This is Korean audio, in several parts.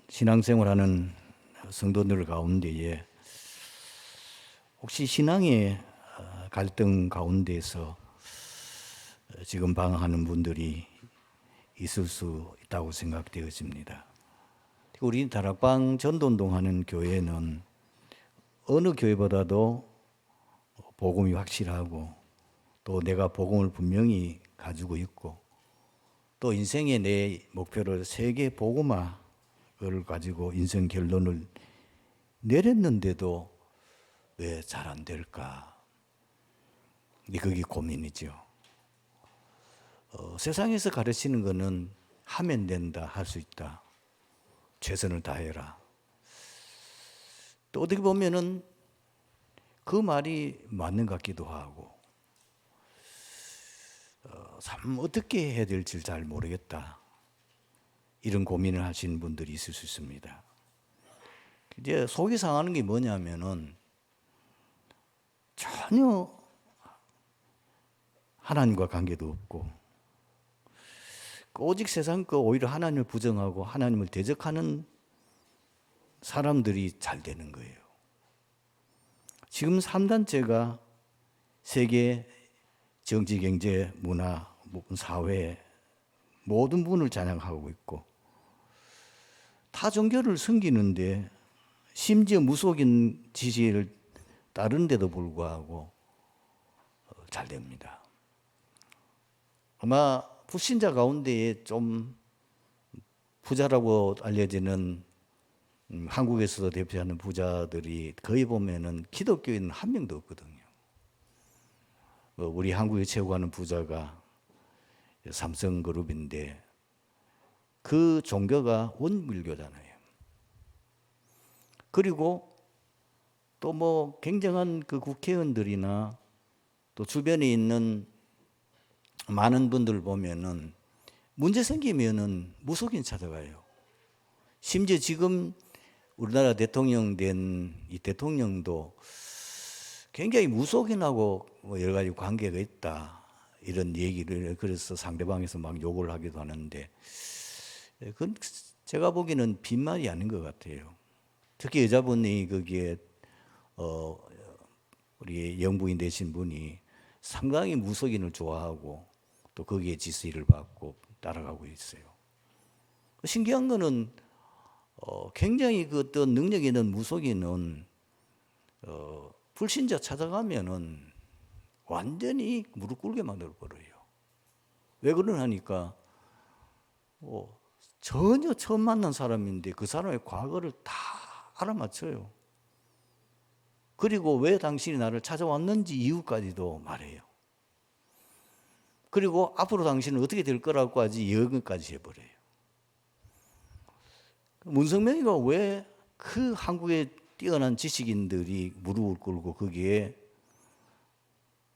신앙생활하는 성도들 가운데에 혹시 신앙의 갈등 가운데서 지금 방황하는 분들이 있을 수 있다고 생각되어집니다. 우리 다락방 전도운동하는 교회는 어느 교회보다도 복음이 확실하고 또 내가 복음을 분명히 가지고 있고 또 인생의 내 목표를 세계 복음화를 가지고 인생 결론을 내렸는데도 왜 잘 안 될까? 그게 고민이죠. 세상에서 가르치는 거는 하면 된다, 할 수 있다. 최선을 다해라. 또 어떻게 보면은 그 말이 맞는 것 같기도 하고 참 어떻게 해야 될지 잘 모르겠다. 이런 고민을 하시는 분들이 있을 수 있습니다. 이제 속이 상하는 게 뭐냐면은 전혀 하나님과 관계도 없고 오직 세상 거 오히려 하나님을 부정하고 하나님을 대적하는 사람들이 잘 되는 거예요. 지금 3단체가 세계 정치, 경제, 문화, 사회 모든 부분을 장악하고 있고 타 종교를 섬기는데 심지어 무속인 지시를 따르는데도 불구하고 잘 됩니다. 아마 불신자 가운데에 좀 부자라고 알려지는 한국에서도 대표하는 부자들이 거의 보면은 기독교인은 한 명도 없거든요. 우리 한국에 최고하는 부자가 삼성그룹인데 그 종교가 원불교잖아요. 그리고 또 뭐 굉장한 그 국회의원들이나 또 주변에 있는 많은 분들 보면은 문제 생기면은 무속인 찾아가요. 심지어 지금 우리나라 대통령 된 이 대통령도 굉장히 무속인하고 뭐 여러 가지 관계가 있다. 이런 얘기를 그래서 상대방에서 막 욕을 하기도 하는데 그건 제가 보기에는 빈말이 아닌 것 같아요. 특히 여자분이 거기에 우리 영부인 되신 분이 상당히 무속인을 좋아하고 또 거기에 지시를 받고 따라가고 있어요. 신기한 거는 굉장히 그 어떤 능력 있는 무속인은 불신자 찾아가면은 완전히 무릎 꿇게 만들어 버려요. 왜 그러냐니까 전혀 처음 만난 사람인데 그 사람의 과거를 다 알아맞혀요. 그리고 왜 당신이 나를 찾아왔는지 이유까지도 말해요. 그리고 앞으로 당신은 어떻게 될 거라고 하지 예언까지 해버려요. 문성명이가 왜 그 한국의 뛰어난 지식인들이 무릎을 꿇고 거기에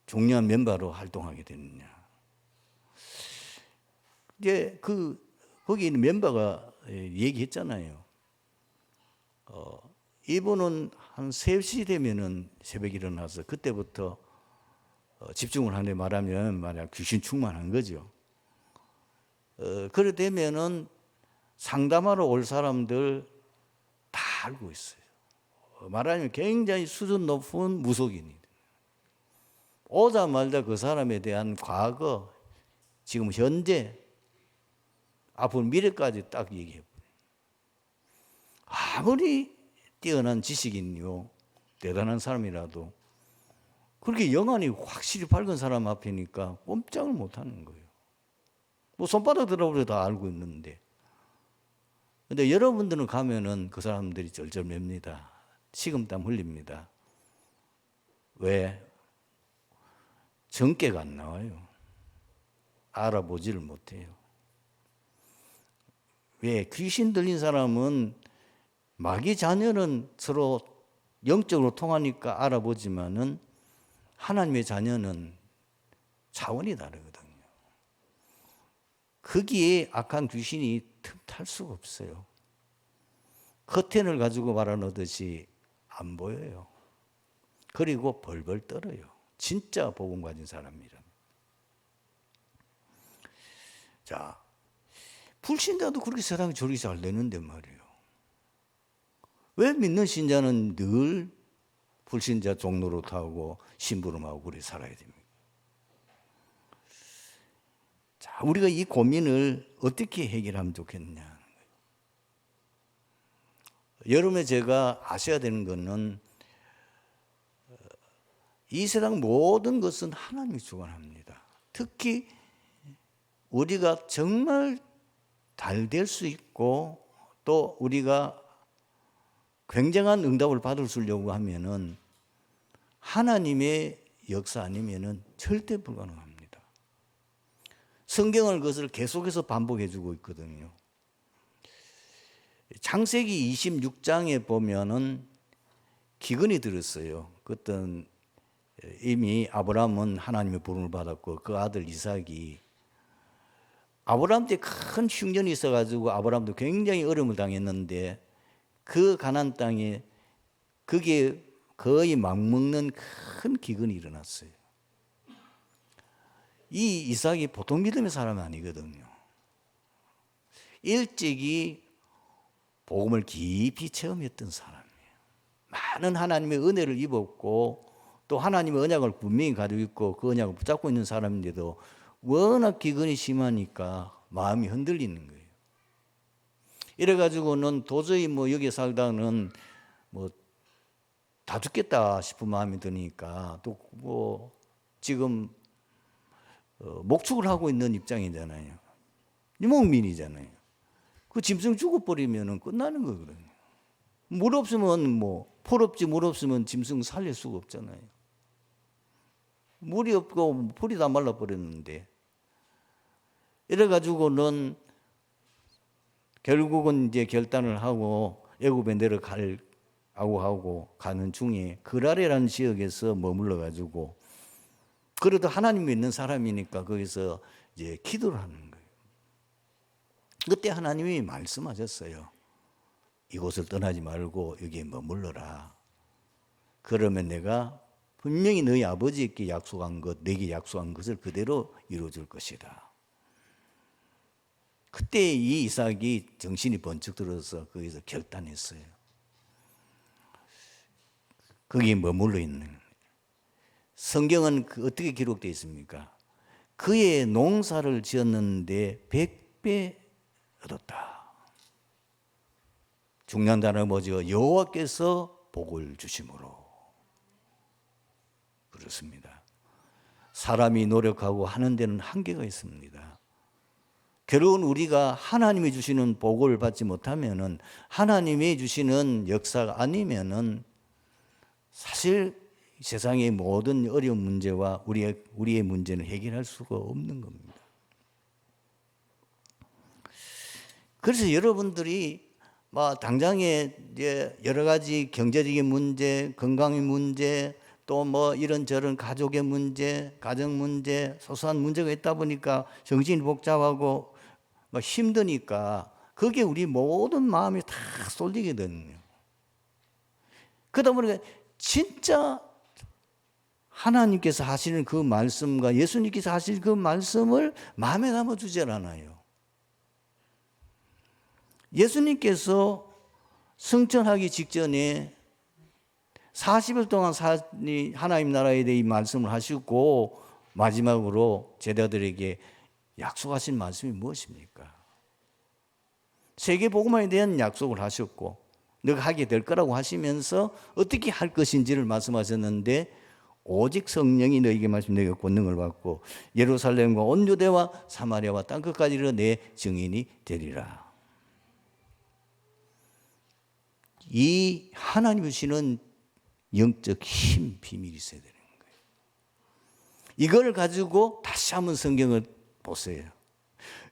중요한 멤버로 활동하게 됐느냐. 이제 거기 있는 멤버가 얘기했잖아요. 이분은 한 3시 되면은 새벽에 일어나서 그때부터 집중을 하는데 말하면 귀신 충만한 거죠. 그래 되면은 상담하러 올 사람들 다 알고 있어요. 말하자면 굉장히 수준 높은 무속인이 오자마자 그 사람에 대한 과거, 지금 현재, 앞으로 미래까지 딱 얘기해버려요. 아무리 뛰어난 지식인요 대단한 사람이라도 그렇게 영안이 확실히 밝은 사람 앞이니까 꼼짝을 못하는 거예요. 뭐 손바닥 들어버려도 다 알고 있는데. 근데 여러분들은 가면은 그 사람들이 쩔쩔맵니다. 식은땀 흘립니다. 왜? 정계가 안 나와요. 알아보지를 못해요. 왜? 귀신 들린 사람은 마귀 자녀는 서로 영적으로 통하니까 알아보지만은 하나님의 자녀는 차원이 다르거든요. 거기에 악한 귀신이 틈탈 수가 없어요. 커튼을 가지고 말아놓듯이 안 보여요. 그리고 벌벌 떨어요. 진짜 복음 가진 사람이라면. 자, 불신자도 그렇게 세상에 저렇게 잘 되는데 말이에요. 왜 믿는 신자는 늘 불신자 종로로 타고 심부름하고 그래 살아야 됩니까? 자, 우리가 이 고민을 어떻게 해결하면 좋겠느냐. 여름에 제가 아셔야 되는 것은 이 세상 모든 것은 하나님이 주관합니다. 특히 우리가 정말 잘 될 수 있고 또 우리가 굉장한 응답을 받을 수 있려고 하면은 하나님의 역사 아니면은 절대 불가능합니다. 성경은 그것을 계속해서 반복해 주고 있거든요. 창세기 26장에 보면은 기근이 들었어요. 그때는 이미 아브라함은 하나님의 부름을 받았고 그 아들 이삭이 아브라함한테 큰 흉년이 있어가지고 아브라함도 굉장히 어려움을 당했는데 그 가나안 땅에 그게 거의 막먹는 큰 기근이 일어났어요. 이 이삭이 보통 믿음의 사람이 아니거든요. 일찍이 복음을 깊이 체험했던 사람이에요. 많은 하나님의 은혜를 입었고 또 하나님의 언약을 분명히 가지고 있고 그 언약을 붙잡고 있는 사람인데도 워낙 기근이 심하니까 마음이 흔들리는 거예요. 이래가지고는 도저히 뭐 여기 살다는 뭐 다 죽겠다 싶은 마음이 드니까 또 뭐 지금 목축을 하고 있는 입장이잖아요. 유목민이잖아요. 그 짐승 죽어버리면 끝나는 거거든요. 물 없으면 뭐 풀 없지 물 없으면 짐승 살릴 수가 없잖아요. 물이 없고 풀이 다 말라버렸는데 이래가지고는 결국은 이제 결단을 하고 애굽에 내려가고 하고 가는 중에 그라레라는 지역에서 머물러 가지고 그래도 하나님 믿는 사람이니까 거기서 이제 기도를 하는 거예요. 그때 하나님이 말씀하셨어요. 이곳을 떠나지 말고 여기에 머물러라. 그러면 내가 분명히 너희 아버지께 약속한 것, 내게 약속한 것을 그대로 이루어줄 것이다. 그때 이 이삭이 정신이 번쩍 들어서 거기서 결단했어요. 거기에 머물러 있는. 성경은 어떻게 기록되어 있습니까? 그의 농사를 지었는데 100배 얻었다. 중요한 단어가 뭐죠? 여호와께서 복을 주심으로. 그렇습니다. 사람이 노력하고 하는 데는 한계가 있습니다. 결국은 우리가 하나님이 주시는 복을 받지 못하면은 하나님이 주시는 역사가 아니면은 사실 세상의 모든 어려운 문제와 우리의 문제는 해결할 수가 없는 겁니다. 그래서 여러분들이 당장에 이제 여러 가지 경제적인 문제, 건강의 문제, 또 이런저런 가족의 문제, 가정 문제, 소소한 문제가 있다 보니까 정신이 복잡하고 힘드니까 거기에 우리 모든 마음이 다 쏠리거든요. 그러다 보니까 진짜 하나님께서 하시는 그 말씀과 예수님께서 하실 그 말씀을 마음에 담아주지 않아요. 예수님께서 승천하기 직전에 40일 동안 하나님 나라에 대해 말씀을 하시고 마지막으로 제자들에게 약속하신 말씀이 무엇입니까? 세계복음화에 대한 약속을 하셨고 너가 하게 될 거라고 하시면서 어떻게 할 것인지를 말씀하셨는데 오직 성령이 너에게 말씀 너희가 권능을 받고 예루살렘과 온 유대와 사마리아와 땅끝까지 이르러 내 증인이 되리라. 이 하나님이 주시는 영적 힘 비밀이 있어야 되는 거예요. 이걸 가지고 다시 한번 성경을 보세요.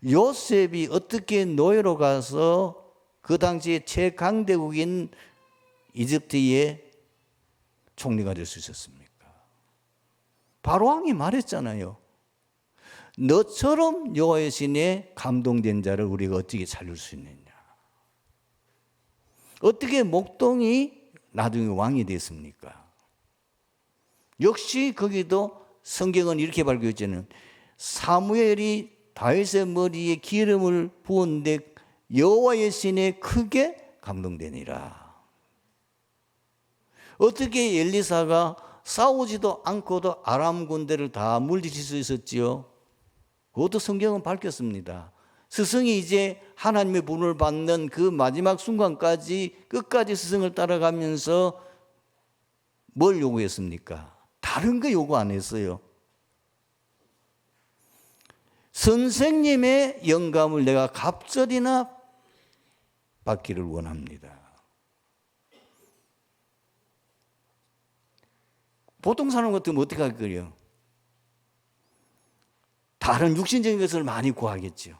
요셉이 어떻게 노예로 가서 그 당시에 최강대국인 이집트의 총리가 될 수 있었습니까? 바로 왕이 말했잖아요. 너처럼 여호와의 신에 감동된 자를 우리가 어떻게 살릴 수 있느냐. 어떻게 목동이 나중에 왕이 됐습니까? 역시 거기도 성경은 이렇게 밝혀있잖아요. 사무엘이 다윗의 머리에 기름을 부었는데 여호와의 신에 크게 감동되니라. 어떻게 엘리사가 싸우지도 않고도 아람 군대를 다 물리칠 수 있었지요? 그것도 성경은 밝혔습니다. 스승이 이제 하나님의 분을 받는 그 마지막 순간까지 끝까지 스승을 따라가면서 뭘 요구했습니까? 다른 거 요구 안 했어요. 선생님의 영감을 내가 갑절이나 받기를 원합니다. 보통 사람 같으면 어떻게 할 거예요? 다른 육신적인 것을 많이 구하겠죠.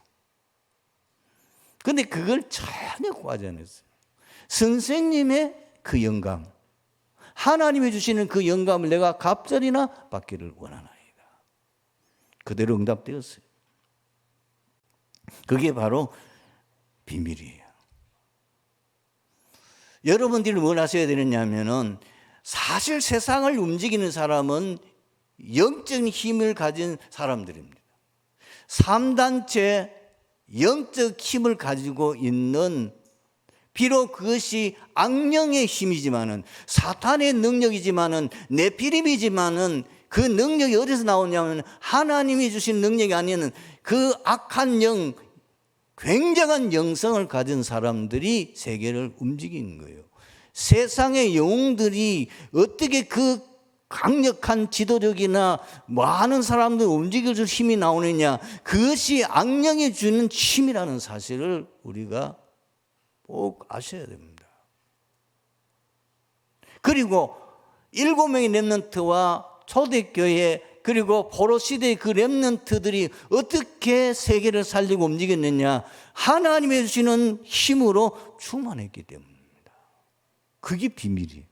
그런데 그걸 전혀 구하지 않았어요. 선생님의 그 영감, 하나님이 주시는 그 영감을 내가 갑절이나 받기를 원하나이다. 그대로 응답되었어요. 그게 바로 비밀이에요. 여러분들이 뭘 하셔야 되느냐면은 사실 세상을 움직이는 사람은 영적인 힘을 가진 사람들입니다. 3단체 영적 힘을 가지고 있는, 비록 그것이 악령의 힘이지만은, 사탄의 능력이지만은, 네피림이지만은, 그 능력이 어디서 나오냐면 하나님이 주신 능력이 아니면 그 악한 영, 굉장한 영성을 가진 사람들이 세계를 움직이는 거예요. 세상의 영웅들이 어떻게 그 강력한 지도력이나 많은 사람들 움직여줄 힘이 나오느냐, 그것이 악령이 주는 힘이라는 사실을 우리가 꼭 아셔야 됩니다. 그리고 7명의 렘넌트와 초대교회, 그리고 포로 시대의 그 렘넌트들이 어떻게 세계를 살리고 움직였느냐, 하나님이 주시는 힘으로 충만했기 때문입니다. 그게 비밀이에요.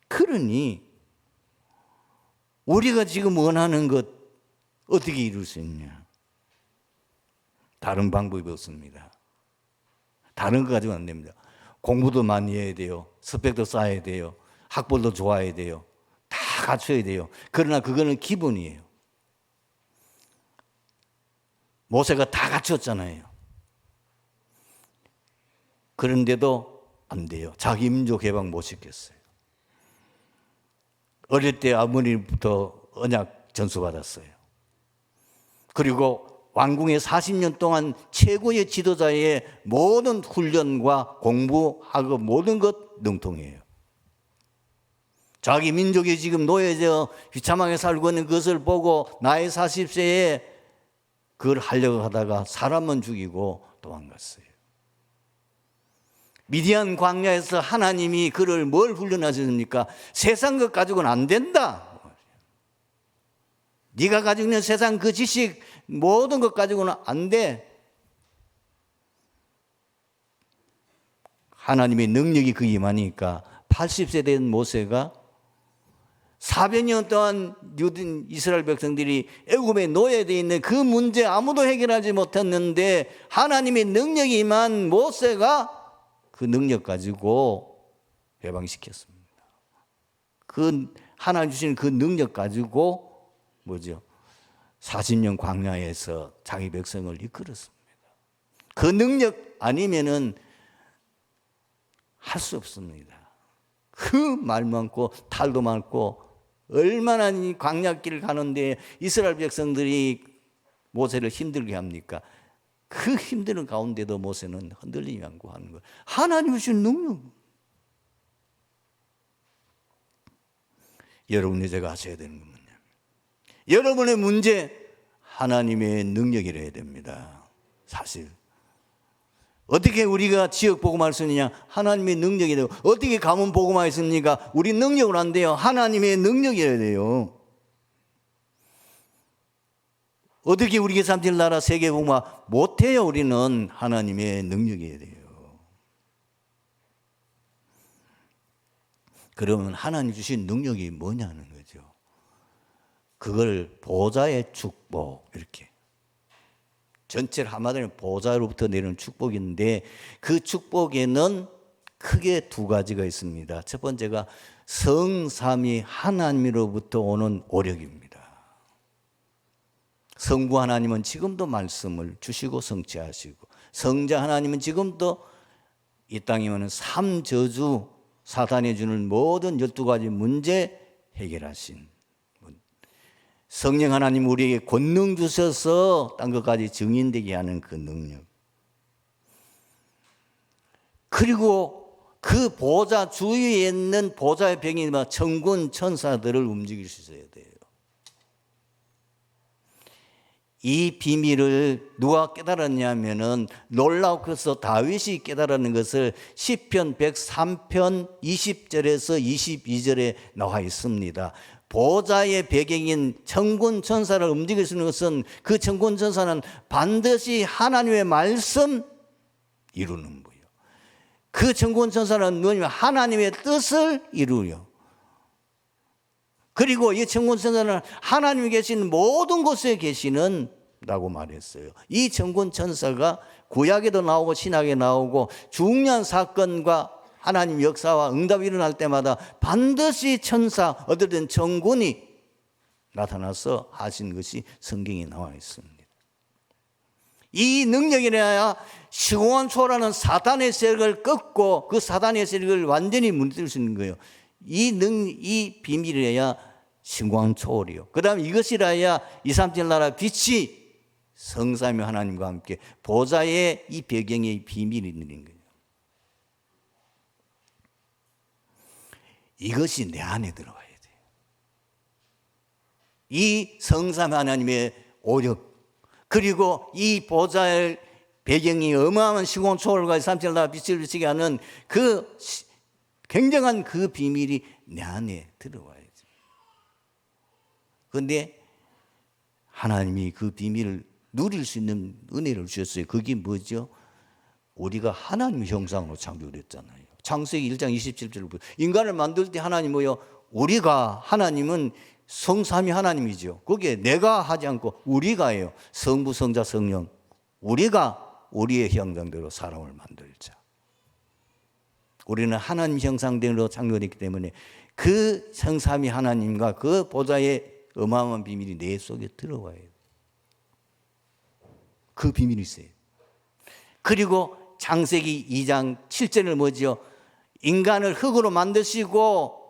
그러니 우리가 지금 원하는 것 어떻게 이룰 수 있냐? 다른 방법이 없습니다. 다른 거 가지고 안 됩니다. 공부도 많이 해야 돼요. 스펙도 쌓아야 돼요. 학벌도 좋아야 돼요. 다 갖춰야 돼요. 그러나 그거는 기본이에요. 모세가 다 갖췄잖아요. 그런데도 안 돼요. 자기 민족 해방 못 시켰어요. 어릴 때 아버님부터 언약 전수받았어요. 그리고 왕궁에 40년 동안 최고의 지도자의 모든 훈련과 공부하고 모든 것 능통해요. 자기 민족이 지금 노예져 비참하게 살고 있는 것을 보고 나이 40세에 그걸 하려고 하다가 사람은 죽이고 도망갔어요. 미디안 광야에서 하나님이 그를 뭘 훈련하셨습니까? 세상 것 가지고는 안 된다. 네가 가지고 있는 세상 그 지식 모든 것 가지고는 안 돼. 하나님의 능력이 그 임하니까 80세 된 모세가 400년 동안 유대 이스라엘 백성들이 애굽에 노예되어 있는 그 문제 아무도 해결하지 못했는데 하나님의 능력이 임한 모세가 그 능력 가지고 해방시켰습니다. 그 하나님 주신 그 능력 가지고 뭐죠? 40년 광야에서 자기 백성을 이끌었습니다. 그 능력 아니면은 할 수 없습니다. 그 말 많고 탈도 많고 얼마나 이 광야길을 가는데 이스라엘 백성들이 모세를 힘들게 합니까? 그 힘드는 가운데도 모세는 흔들리지 않고 하는 거예요. 하나님이 주신 능력. 여러분이 제가 하셔야 되는 건 뭐냐? 여러분의 문제 하나님의 능력이라 해야 됩니다. 사실 어떻게 우리가 지역 복음할 수 있느냐? 하나님의 능력이 돼요. 어떻게 가문 복음할 수 있습니까? 우리 능력으로 안 돼요. 하나님의 능력이어야 돼요. 어떻게 우리 교회 3일 나라 세계 복음 못해요. 우리는 하나님의 능력이어야 돼요. 그러면 하나님 주신 능력이 뭐냐는 거죠. 그걸 보좌의 축복, 이렇게 전체를 한마디로 보좌로부터 내리는 축복인데, 그 축복에는 크게 두 가지가 있습니다. 첫 번째가 성삼위 하나님으로부터 오는 오력입니다. 성부 하나님은 지금도 말씀을 주시고 성취하시고, 성자 하나님은 지금도 이 땅이면 3저주, 사탄이 주는 모든 12가지 문제 해결하신 분. 성령 하나님 우리에게 권능 주셔서 딴 것까지 증인되게 하는 그 능력. 그리고 그 보좌 주위에 있는 보좌의 병이 천군 천사들을 움직일 수 있어야 돼요. 이 비밀을 누가 깨달았냐면은 놀라워서 다윗이 깨달았는 것을 시편 103편 20절에서 22절에 나와 있습니다. 보좌의 배경인 천군 천사를 움직일 수 있는 것은 그 천군 천사는 반드시 하나님의 말씀 이루는 거예요. 그 천군 천사는 뭐냐면 하나님의 뜻을 이루요. 그리고 이 천군 천사는 하나님이 계시는 모든 곳에 계시는 라고 말했어요. 이 천군 천사가 구약에도 나오고 신약에 나오고 중요한 사건과 하나님 역사와 응답이 일어날 때마다 반드시 천사, 어떨 땐 천군이 나타나서 하신 것이 성경에 나와 있습니다. 이 능력이라야 시공간 초월하는 사단의 세력을 꺾고 그 사단의 세력을 완전히 무너뜨릴 수 있는 거예요. 이 비밀이라야 시공간 초월이요. 그 다음에 이것이라야 237 나라 빛이 성삼위 하나님과 함께 보좌의 이 배경의 비밀이 있는 거예요. 이것이 내 안에 들어와야 돼요. 이 성삼위 하나님의 오력, 그리고 이 보좌의 배경이 어마어마한 시공 초월과 237 나라 빛을 비치게 하는 그 굉장한 그 비밀이 내 안에 들어와야 돼요. 그런데 하나님이 그 비밀을 누릴 수 있는 은혜를 주셨어요. 그게 뭐죠? 우리가 하나님 형상으로 창조됐잖아요. 창세기 1장 27절 보면 인간을 만들 때 하나님 뭐요? 우리가, 하나님은 성삼위 하나님이죠. 그게 내가 하지 않고 우리가예요. 성부, 성자, 성령. 우리가 우리의 형상대로 사람을 만들자. 우리는 하나님 형상대로 창조됐기 때문에 그 성삼위 하나님과 그 보좌의 어마어마한 비밀이 내 속에 들어와야 돼요. 그 비밀이 있어요. 그리고 창세기 2장 7절을 뭐죠? 인간을 흙으로 만드시고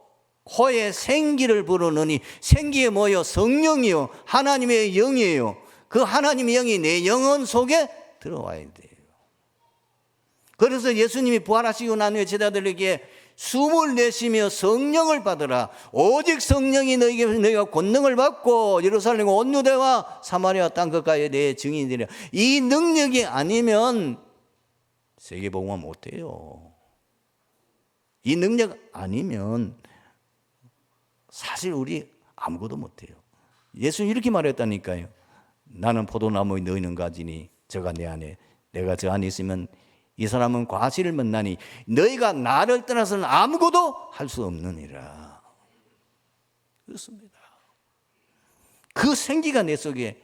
코에 생기를 불어넣으니 생기에 뭐요? 성령이요. 하나님의 영이에요. 그 하나님의 영이 내 영혼 속에 들어와야 돼요. 그래서 예수님이 부활하시고 난 후에 제자들에게 숨을 내쉬며 성령을 받으라. 오직 성령이 너희가 권능을 받고 예루살렘 온 유대와 사마리아 땅 끝까지 내 증인이 되리라. 이 능력이 아니면 세계복음화 못해요. 이 능력 아니면 사실 우리 아무것도 못해요. 예수는 이렇게 말했다니까요. 나는 포도나무에 너희는 가지니 저가 내 안에 내가 저 안에 있으면 이 사람은 과실을 맺나니 너희가 나를 떠나서는 아무것도 할 수 없느니라. 그렇습니다. 그 생기가 내 속에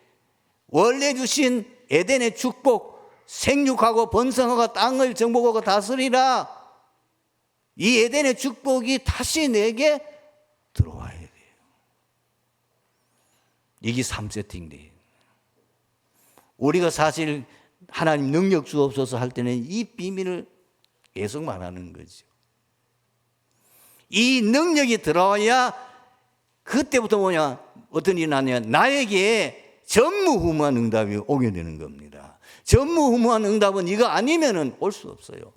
원래 주신 에덴의 축복, 생육하고 번성하고 땅을 정복하고 다스리라. 이 에덴의 축복이 다시 내게 들어와야 돼요. 이게 3세팅돼요. 우리가 사실 하나님 능력 주옵소서 할 때는 이 비밀을 계속 말하는 거죠. 이 능력이 들어와야 그때부터 뭐냐, 어떤 일이 나냐, 나에게 전무후무한 응답이 오게 되는 겁니다. 전무후무한 응답은 이거 아니면은 올 수 없어요.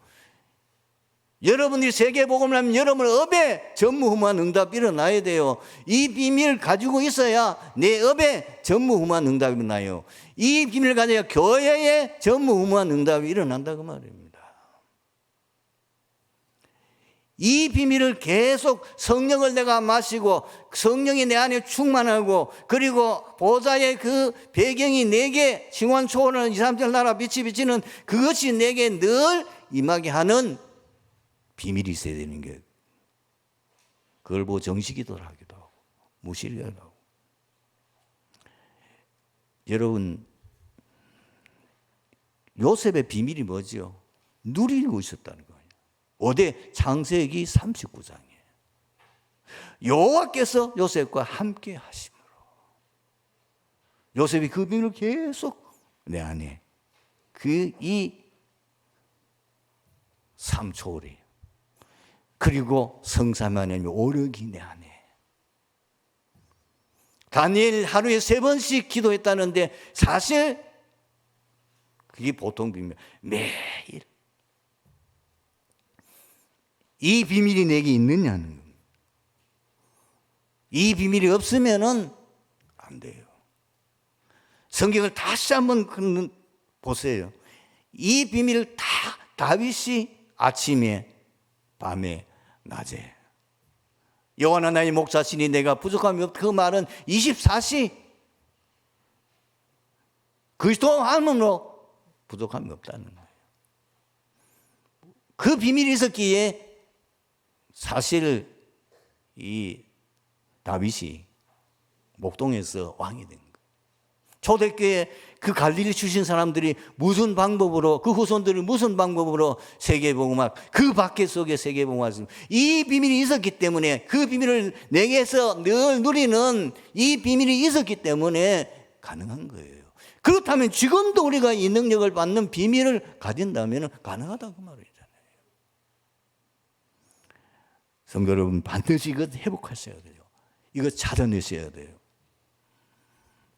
여러분들이 세계복음을 하면 여러분 업에 전무후무한 응답이 일어나야 돼요. 이 비밀을 가지고 있어야 내 업에 전무후무한 응답이 일어나요. 이 비밀을 가져야 교회에 전무후무한 응답이 일어난다고 말입니다. 이 비밀을 계속 성령을 내가 마시고 성령이 내 안에 충만하고 그리고 보좌의 그 배경이 내게 징환 초월하는 237 나라 빛이 비치는 그것이 내게 늘 임하게 하는 비밀이 있어야 되는 게, 그걸 보고 정식이도록 하기도 하고 무시를 하고. 여러분, 요셉의 비밀이 뭐죠? 누리고 있었다는 거예요. 어디? 창세기 39장이에요. 여호와께서 요셉과 함께 하심으로 요셉이 그 비밀을 계속 내 안에 이 3초월이에요. 그리고 성삼위 하나님이 오력이 내 안에. 다니엘 하루에 3번씩 기도했다는데 사실 그게 보통 비밀. 매일. 이 비밀이 내게 있느냐는 겁니다. 이 비밀이 없으면은 안 돼요. 성경을 다시 한번 보세요. 이 비밀을 다 다윗이 아침에, 밤에, 낮에. 여호와는 나의 목자시니 내가 부족함이 없다. 그 말은 24시 그리스도 안으로 부족함이 없다는 거예요. 그 비밀이 있었기에 사실 이 다윗이 목동에서 왕이 된 거예요. 초대교회 그 갈릴리 출신 사람들이 무슨 방법으로, 그 후손들이 무슨 방법으로 세계복음화, 그 밖에 속에 세계복음화, 이 비밀이 있었기 때문에, 그 비밀을 내게서 늘 누리는 이 비밀이 있었기 때문에 가능한 거예요. 그렇다면 지금도 우리가 이 능력을 받는 비밀을 가진다면 가능하다고 말이잖아요. 성도 여러분, 반드시 이거 회복하셔야 돼요. 이거 찾아내셔야 돼요.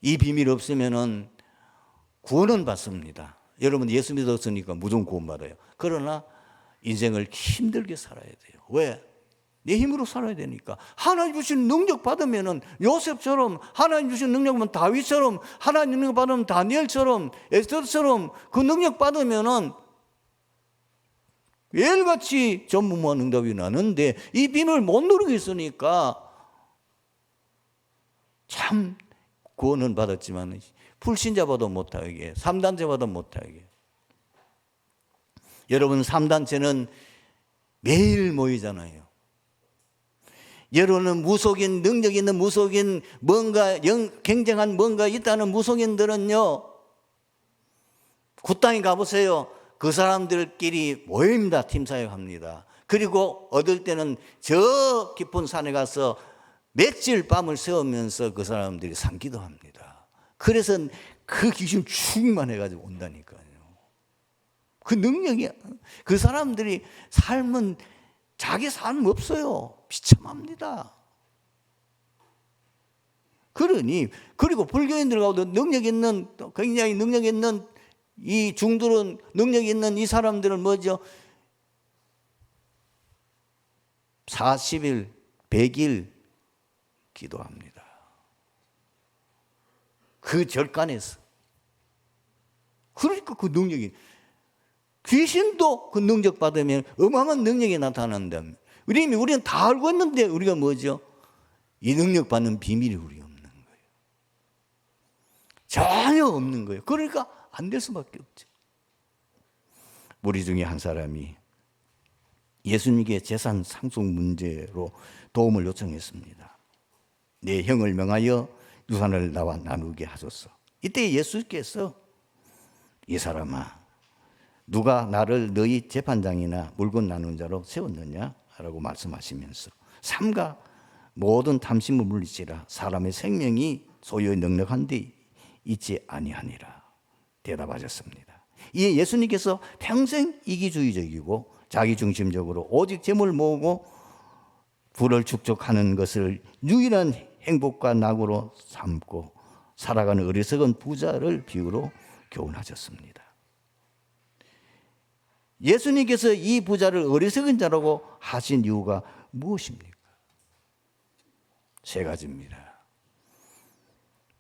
이 비밀이 없으면은 구원은 받습니다. 여러분 예수 믿었으니까 무조건 구원받아요. 그러나 인생을 힘들게 살아야 돼요. 왜? 내 힘으로 살아야 되니까. 하나님 주신 능력 받으면은 요셉처럼, 하나님 주신 능력 받으면 다윗처럼, 하나님 능력 받으면 다니엘처럼, 에스더처럼 그 능력 받으면은 매일같이 전무후무한 응답이 나는데 이 비밀을 못 누리고 있으니까 참 구원은 받았지만 불신자봐도 못하게, 3단체봐도 못하게. 여러분 3단체는 매일 모이잖아요. 여러분은 무속인, 능력 있는 무속인, 뭔가 굉장한 뭔가 있다는 무속인들은요, 굿땅에 가보세요. 그 사람들끼리 모입니다. 팀사역합니다. 그리고 얻을 때는 저 깊은 산에 가서 며칠 밤을 새우면서 그 사람들이 삼기도 합니다. 그래서 그 귀신 충만해가지고 온다니까요. 그 능력이, 그 사람들이 삶은 자기 삶 없어요. 비참합니다. 그러니, 그리고 불교인들 가운데 능력 있는, 굉장히 능력 있는 이 중들은, 능력 있는 이 사람들은 뭐죠? 40일, 100일 기도합니다. 그 절간에서. 그러니까 그 능력이, 귀신도 그 능력 받으면 어마어마한 능력이 나타난다. 우리는 다 알고 있는데 우리가 뭐죠? 이 능력 받는 비밀이 우리 없는 거예요. 전혀 없는 거예요. 그러니까 안 될 수밖에 없죠. 우리 중에 한 사람이 예수님께 재산 상속 문제로 도움을 요청했습니다. 내 형을 명하여 유산을 나와 나누게 하소서. 이때 예수께서 이 사람아, 누가 나를 너희 재판장이나 물건 나누는 자로 세웠느냐? 라고 말씀하시면서 삼가 모든 탐심을 물리치라. 사람의 생명이 소유의 넉넉한 데 있지 아니하니라 대답하셨습니다. 이에 예수님께서 평생 이기주의적이고 자기중심적으로 오직 재물을 모으고 부를 축적하는 것을 유일한 행복과 낙으로 삼고 살아가는 어리석은 부자를 비유로 교훈하셨습니다. 예수님께서 이 부자를 어리석은 자라고 하신 이유가 무엇입니까? 세 가지입니다.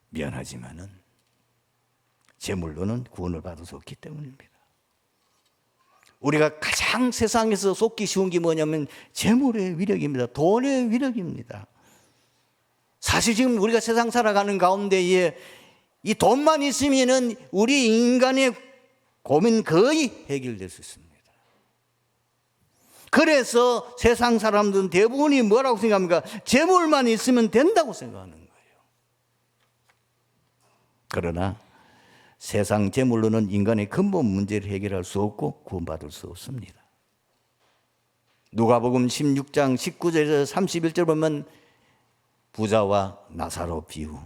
미안하지만은 재물로는 구원을 받을 수 없기 때문입니다. 우리가 가장 세상에서 속기 쉬운 게 뭐냐면 재물의 위력입니다. 돈의 위력입니다. 사실 지금 우리가 세상 살아가는 가운데에 이 돈만 있으면은 우리 인간의 고민 거의 해결될 수 있습니다. 그래서 세상 사람들은 대부분이 뭐라고 생각합니까? 재물만 있으면 된다고 생각하는 거예요. 그러나 세상 재물로는 인간의 근본 문제를 해결할 수 없고 구원받을 수 없습니다. 누가복음 16장 19절에서 31절 보면 부자와 나사로 비유.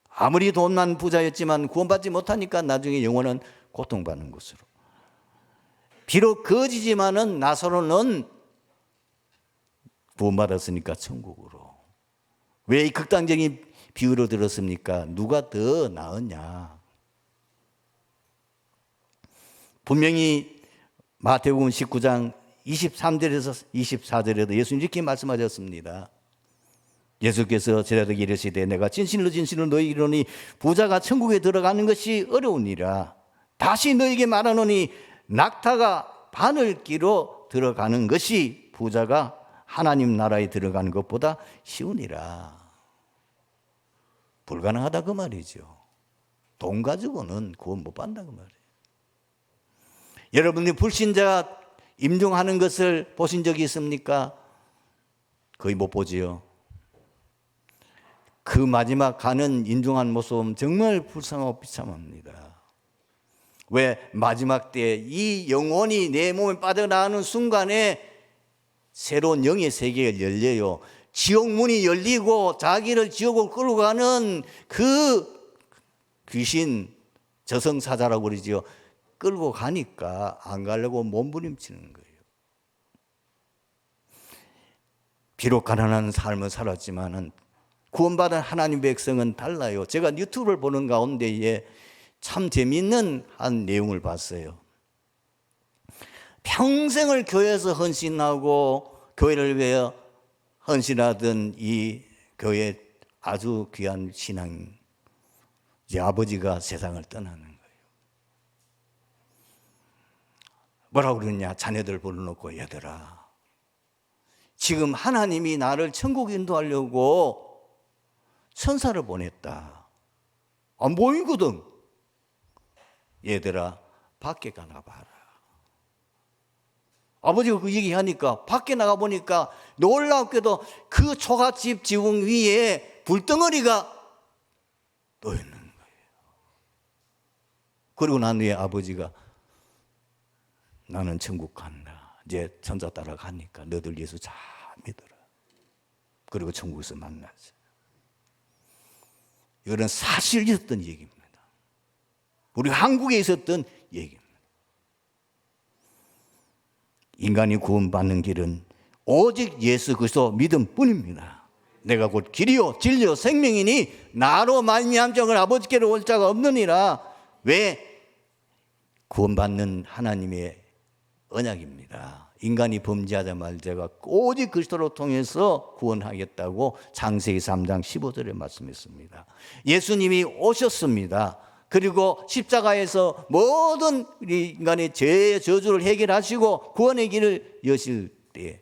아무리 돈만 부자였지만 구원받지 못하니까 나중에 영원한 고통받는 것으로. 비록 거지지만은 나사로는 구원받았으니까 천국으로. 왜 이 극단적인 비유로 들었습니까? 누가 더 나으냐? 분명히 마태복음 19장 23절에서 24절에도 예수님 이렇게 말씀하셨습니다. 예수께서 제자들에게 이르시되 내가 진실로 진실로 너희에게 이르노니 부자가 천국에 들어가는 것이 어려우니라. 다시 너희에게 말하노니 낙타가 바늘기로 들어가는 것이 부자가 하나님 나라에 들어가는 것보다 쉬우니라. 불가능하다 그 말이죠. 돈 가지고는 구원 못 받는다 그 말이에요. 여러분들이 불신자가 임종하는 것을 보신 적이 있습니까? 거의 못 보지요. 그 마지막 가는 임종한 모습은 정말 불쌍하고 비참합니다. 왜? 마지막 때 이 영혼이 내 몸에 빠져나가는 순간에 새로운 영의 세계가 열려요. 지옥문이 열리고 자기를 지옥으로 끌고 가는 그 귀신, 저승사자라고 그러죠. 끌고 가니까 안 가려고 몸부림치는 거예요. 비록 가난한 삶을 살았지만은 구원받은 하나님 백성은 달라요. 제가 유튜브를 보는 가운데에 참 재미있는 한 내용을 봤어요. 평생을 교회에서 헌신하고 교회를 위해 헌신하던 이 교회 아주 귀한 신앙, 이제 아버지가 세상을 떠나는 거예요. 뭐라고 그러냐? 자녀들 불러놓고 얘들아, 지금 하나님이 나를 천국 인도하려고 천사를 보냈다. 안 보이거든. 얘들아, 밖에 나가봐라. 아버지가 그 얘기하니까 밖에 나가보니까 놀랍게도 그 초가집 지붕 위에 불덩어리가 떠있는 거예요. 그리고 난 후에 아버지가 나는 천국 간다. 이제 천사 따라가니까 너들 예수 잘 믿어라. 그리고 천국에서 만나자. 이거는 사실 있었던 얘기입니다. 우리 한국에 있었던 얘기입니다. 인간이 구원받는 길은 오직 예수 그리스도 믿음뿐입니다. 내가 곧 길이요 진리요 생명이니 나로 말미암지 아버지께로 올 자가 없느니라. 왜? 구원받는 하나님의 언약입니다. 인간이 범죄하자 말자가 오직 그리스도로 통해서 구원하겠다고 창세기 3장 15절에 말씀했습니다. 예수님이 오셨습니다. 그리고 십자가에서 모든 우리 인간의 죄의 저주를 해결하시고 구원의 길을 여실 때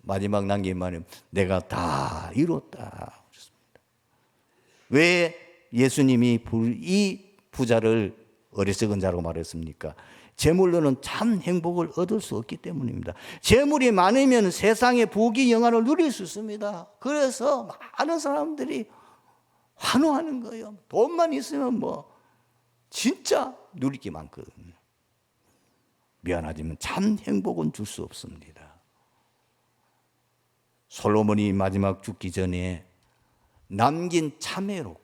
마지막 남긴 말은 내가 다 이뤘다. 왜 예수님이 이 부자를 어리석은 자라고 말했습니까? 재물로는 참 행복을 얻을 수 없기 때문입니다. 재물이 많으면 세상의 부귀 영화를 누릴 수 있습니다. 그래서 많은 사람들이 환호하는 거예요. 돈만 있으면 뭐 진짜 누릴 게 많거든요. 미안하지만 참 행복은 줄 수 없습니다. 솔로몬이 마지막 죽기 전에 남긴 참회록,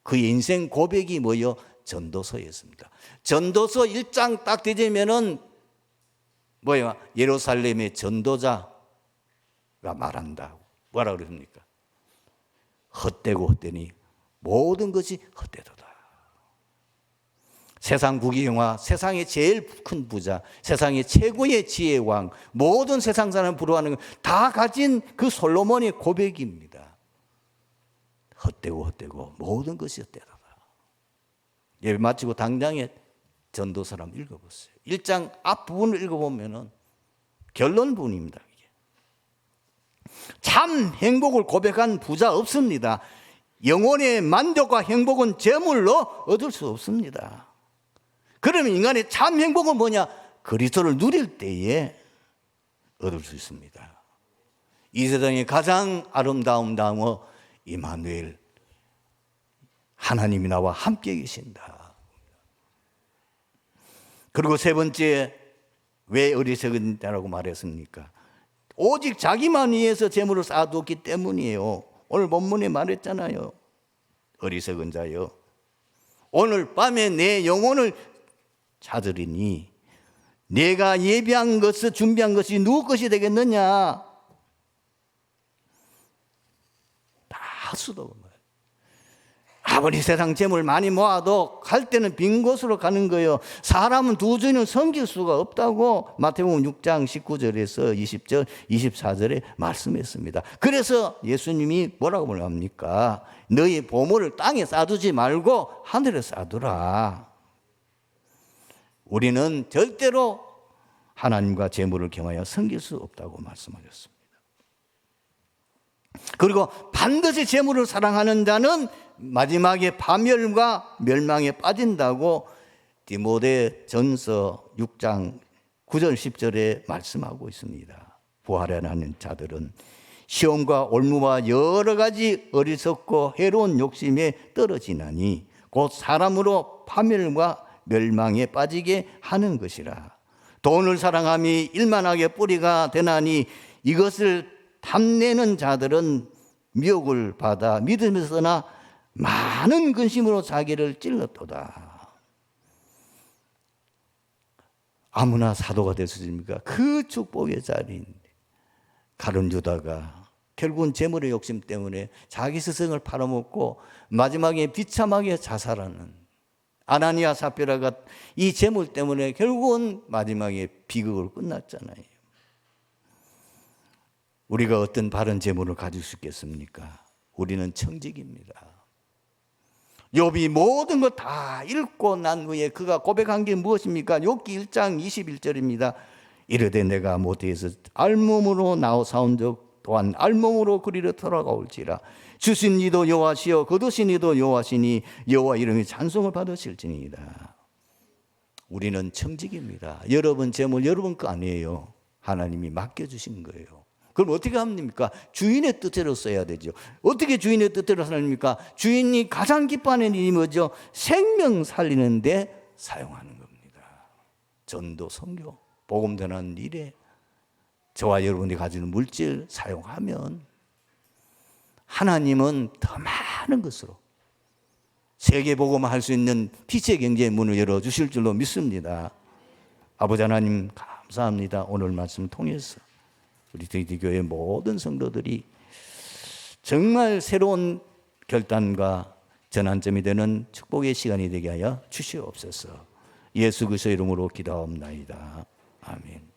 그의 인생 고백이 뭐요? 전도서였습니다. 전도서 1장 딱 되자면은 뭐예요? 예루살렘의 전도자가 말한다. 뭐라 그랬습니까? 헛되고 헛되니 모든 것이 헛되도다. 세상 부귀영화, 세상의 제일 큰 부자, 세상의 최고의 지혜의 왕, 모든 세상 사람을 부러워하는 다 가진 그 솔로몬의 고백입니다. 헛되고 헛되고 모든 것이 헛되도다. 예배 마치고 당장에 전도서를 한번 읽어보세요. 1장 앞부분을 읽어보면 결론 부분입니다. 참 행복을 고백한 부자 없습니다. 영혼의 만족과 행복은 재물로 얻을 수 없습니다. 그러면 인간의 참 행복은 뭐냐? 그리스도를 누릴 때에 얻을 수 있습니다. 이 세상의 가장 아름다운 단어 임마누엘, 하나님이 나와 함께 계신다. 그리고 세 번째, 왜 어리석은 자라고 말했습니까? 오직 자기만 위해서 재물을 쌓아두었기 때문이에요. 오늘 본문에 말했잖아요. 어리석은 자여, 오늘 밤에 내 영혼을 찾으리니 내가 예비한 것을 준비한 것이 누구 것이 되겠느냐? 다 수도. 아무리 세상 재물 많이 모아도 갈 때는 빈 곳으로 가는 거예요. 사람은 두 주인을 섬길 수가 없다고 마태복음 6장 19절에서 20절, 24절에 말씀했습니다. 그래서 예수님이 뭐라고 말합니까? 너희 보물을 땅에 쌓아두지 말고 하늘에 쌓아두라. 우리는 절대로 하나님과 재물을 경하여 섬길 수 없다고 말씀하셨습니다. 그리고 반드시 재물을 사랑하는 자는 마지막에 파멸과 멸망에 빠진다고 디모데 전서 6장 9절 10절에 말씀하고 있습니다. 부활하는 자들은 시험과 올무와 여러 가지 어리석고 해로운 욕심에 떨어지나니 곧 사람으로 파멸과 멸망에 빠지게 하는 것이라. 돈을 사랑함이 일만하게 뿌리가 되나니 이것을 탐내는 자들은 미혹을 받아 믿으면서나 많은 근심으로 자기를 찔렀도다. 아무나 사도가 될 수 있습니까? 그 축복의 자리인데 가룟 유다가 결국은 재물의 욕심 때문에 자기 스승을 팔아먹고 마지막에 비참하게 자살하는 아나니아 삽비라가 이 재물 때문에 결국은 마지막에 비극으로 끝났잖아요. 우리가 어떤 바른 재물을 가질 수 있겠습니까? 우리는 청직입니다. 욥이 모든 것 다 읽고 난 후에 그가 고백한 게 무엇입니까? 욥기 1장 21절입니다. 이르되 내가 모태에서 알몸으로 나오사온 적 또한 알몸으로 그리로 돌아가올지라. 주신 이도 여호와시요 거두신 이도 여호와시니 여호와 이름이 찬송을 받으실지니이다. 우리는 청직입니다. 여러분 재물 여러분 거 아니에요. 하나님이 맡겨주신 거예요. 그럼 어떻게 합니까? 주인의 뜻대로 써야 되죠. 어떻게 주인의 뜻대로 살립니까? 주인이 가장 기뻐하는 일이 뭐죠? 생명 살리는 데 사용하는 겁니다. 전도, 선교, 복음 전하는 일에 저와 여러분이 가지는 물질 사용하면 하나님은 더 많은 것으로 세계 복음할 수 있는 빛의 경제의 문을 열어주실 줄로 믿습니다. 아버지 하나님 감사합니다. 오늘 말씀 통해서 우리 디디교회 모든 성도들이 정말 새로운 결단과 전환점이 되는 축복의 시간이 되게 하여 주시옵소서. 예수 그리스도의 이름으로 기도하옵나이다. 아멘.